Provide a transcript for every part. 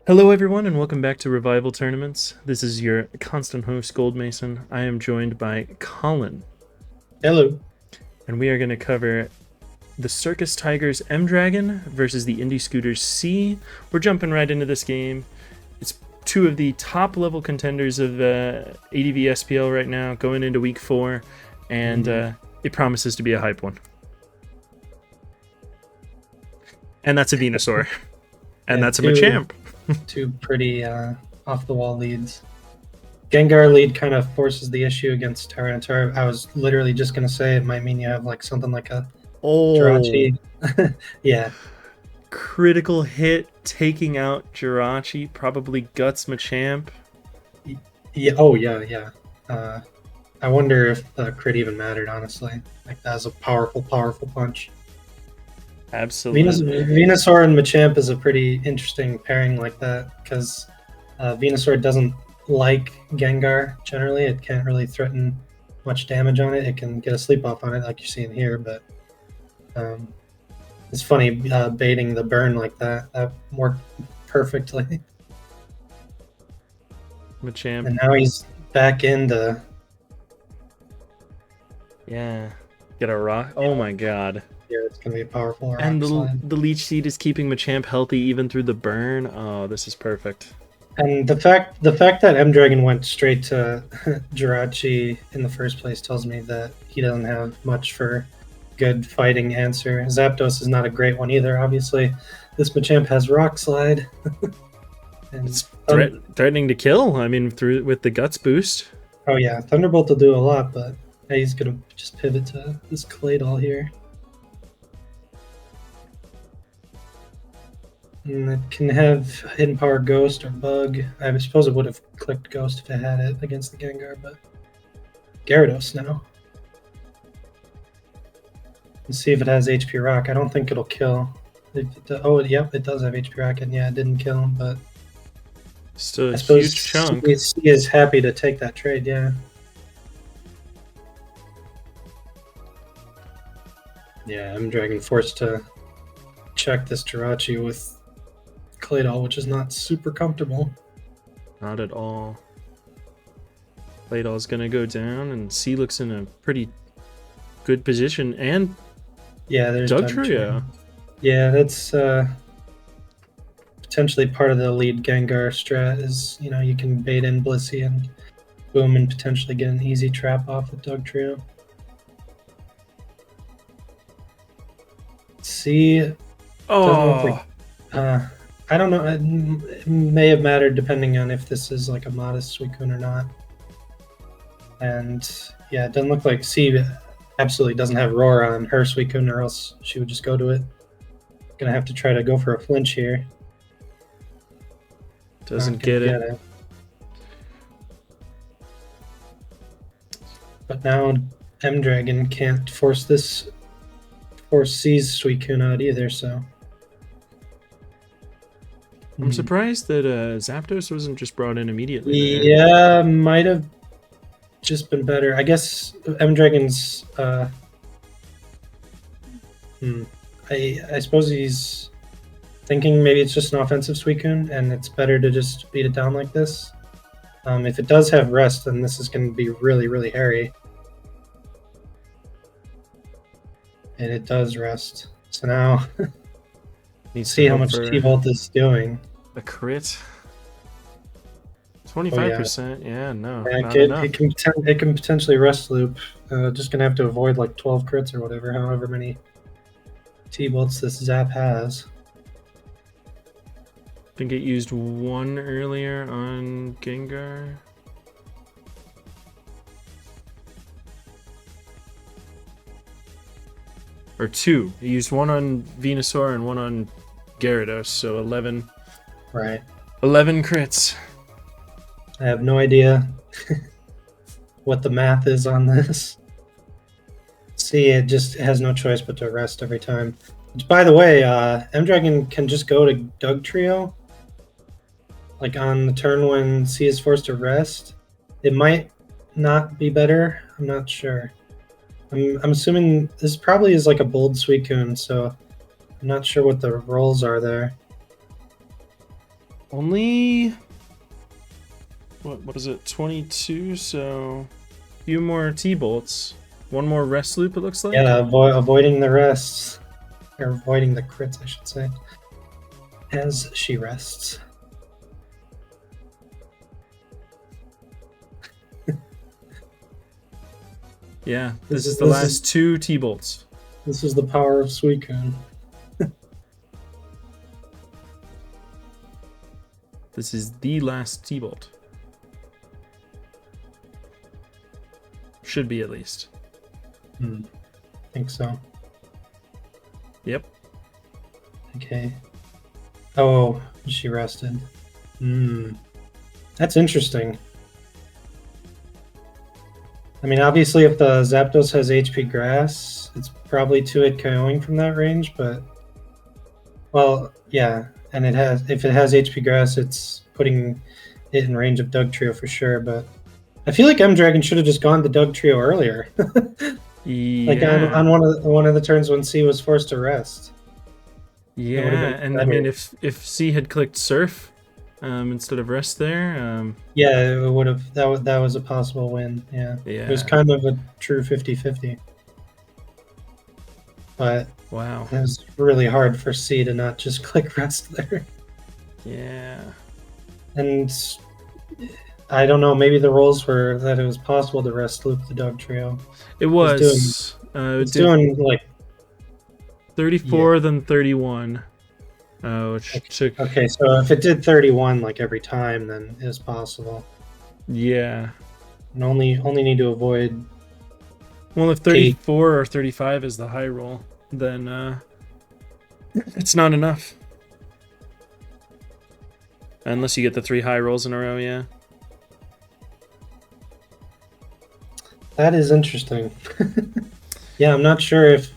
Hello, everyone, and welcome back to Revival Tournaments. This is your constant host, Gold Mason. I am joined by Colin, Hello. and we are going to cover the Circus Tigers M Dragon versus the Indie Scooters C. We're jumping right into this game. It's two of the top level contenders of ADV SPL right now, going into week 4, and it promises to be a hype one. And that's a Venusaur, and Yeah, that's a Machamp. Two pretty off-the-wall leads. Gengar lead kind of forces the issue against Tyranitar. I was literally just going to say it might mean you have like something like a Oh, Jirachi. Yeah. critical hit taking out Jirachi, probably guts Machamp. Yeah. Oh, yeah. I wonder if the crit even mattered, honestly. Like, that was a powerful punch. Absolutely. Venusaur and Machamp is a pretty interesting pairing like that because Venusaur doesn't like Gengar generally. It can't really threaten much damage on it. It can get a sleep off on it, like you're seeing here, but it's funny baiting the burn like that. That worked perfectly. Machamp. And now he's back into. Yeah. Get a rock. Oh my god. Yeah, it's gonna be a powerful rock And slide. the Leech Seed is keeping Machamp healthy even through the burn. Oh, this is perfect. And the fact that M Dragon went straight to Jirachi in the first place tells me that he doesn't have much for good fighting answer. Zapdos is not a great one either, obviously. This Machamp has Rock Slide. And It's threatening to kill. I mean, through with the guts boost. oh yeah, Thunderbolt will do a lot, but he's gonna just pivot to this Claydol here. And it can have Hidden Power Ghost or Bug. I suppose it would have clicked Ghost if it had it against the Gengar, but Gyarados now. Let's see if it has HP Rock. I don't think it'll kill. Oh, yep, it does have HP Rock, and yeah, it didn't kill him, but Still a I suppose huge chunk. he is happy to take that trade, yeah. Yeah, I'm Dragon forced to check this Jirachi with Claydol, which is not super comfortable. Not at all. Claydol's gonna go down, and C looks in a pretty good position. And Yeah, there's Dugtrio. Yeah, that's potentially part of the lead Gengar strat is, you can bait in Blissey and boom and potentially get an easy trap off with Dugtrio. See, Oh, I don't know. It may have mattered depending on if this is like a modest Suicune or not. And yeah, it doesn't look like C absolutely doesn't have Roar on her Suicune, or else she would just go to it. Gonna have to try to go for a flinch here. doesn't Not gonna get it. But now M Dragon can't force C's Suicune out either, so. I'm surprised that Zapdos wasn't just brought in immediately. There. Yeah, might have just been better. I guess M Dragon's. I suppose he's thinking maybe it's just an offensive Suicune, and it's better to just beat it down like this. If it does have rest, then this is going to be really, really hairy. And it does rest. So now, Needs see how much T-Volt is doing. A crit. 25%. Yeah, no, not enough. It can potentially rest loop. Just gonna have to avoid like 12 crits or whatever, however many T-bolts this Zap has. I think it used one earlier on Gengar. Or two. It used one on Venusaur and one on Gyarados, so 11. Right. 11 crits. I have no idea what the math is on this. See, it just has no choice but to rest every time. Which, by the way, M Dragon can just go to Dugtrio. Like on the turn when C is forced to rest. It might not be better. I'm not sure. I'm assuming this probably is like a bold Suicune, so I'm not sure what the rolls are there. Only what is it? 22. So a few more T-bolts. One more rest loop. It looks like. Yeah, avoiding the rests, or avoiding the crits, I should say, as she rests. Yeah, this is the last 2 T-bolts. This is the power of Suicune. This is the last T-bolt. Should be, at least. I think so. Yep. Okay. Oh, she rested. That's interesting. I mean, obviously, if the Zapdos has HP Grass, it's probably 2-hit KOing from that range, but... Well, yeah, and if it has HP Grass, it's putting it in range of Dugtrio for sure, but... I feel like M-Dragon should have just gone to Dugtrio earlier. Yeah. Like on one of the turns when C was forced to rest. Yeah, and I mean, if C had clicked Surf instead of Rest there... Yeah, it would have. That was a possible win, yeah. It was kind of a true 50-50. But wow, it was really hard for C to not just click Rest there. Yeah. And I don't know, maybe the rules were that it was possible to rest loop the Dugtrio. It was. It's doing like 34 then 31. Which took... Okay, so if it did 31 like every time, then it's possible. Yeah. And only need to avoid... Well, if 34 or 35 is the high roll, then it's not enough. Unless you get the 3 high rolls in a row, yeah. That is interesting. Yeah, I'm not sure if...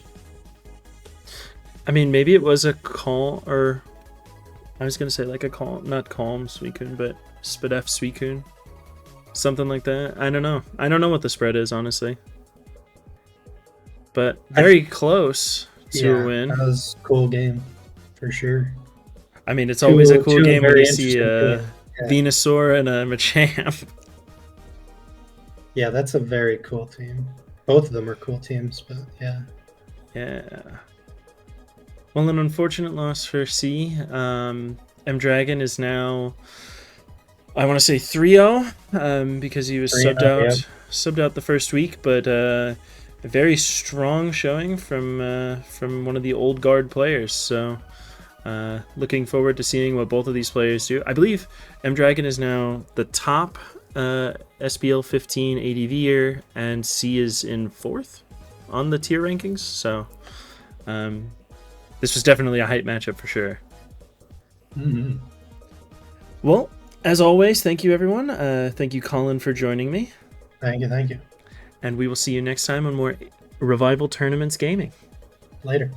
I mean, maybe it was a calm, or... I was going to say like a calm, not calm Suicune, but Spadef Suicune. Something like that. I don't know. I don't know what the spread is, honestly. But very close to a win. That was a cool game, for sure. I mean, it's always a cool game when you see a Venusaur and a Machamp. Yeah, that's a very cool team. Both of them are cool teams, but yeah. Yeah. Well, an unfortunate loss for C. M-Dragon is now, I want to say 3-0, because he was subbed out the first week, but a very strong showing from one of the old guard players. So looking forward to seeing what both of these players do. I believe M-Dragon is now the top SPL 15 ADVer, and C is in 4th on the tier rankings. So this was definitely a hype matchup for sure. Well, as always, thank you everyone. Thank you, Colin, for joining me. Thank you. And we will see you next time on more Revival Tournaments Gaming. Later.